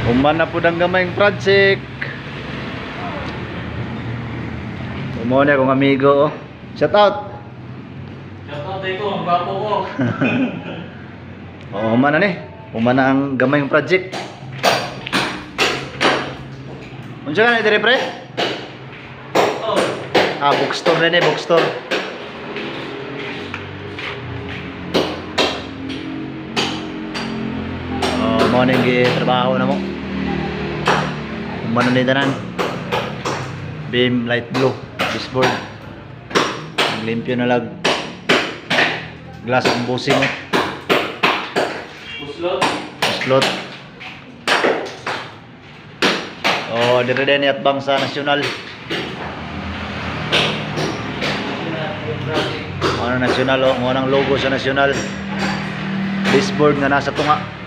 Uman na po ang gamayng project. Umuna akong amigo. Shout out. Shout out ko, ang gwapo ko. Oo, uman na ni. Uman na ang gamayng project. Unsa ka na dire pre? Oh, Bookstore na ni, bookstore. Morning trabaho na mo. Umano ni tanan. Beam light blue dashboard. Limpyo na lag. Glass ang busing. puslot. Slot. Oh, dire din at bang sa nasyonal. Ano nasyonal oh, mo nang logo sa nasyonal. Dashboard nga nasa tunga.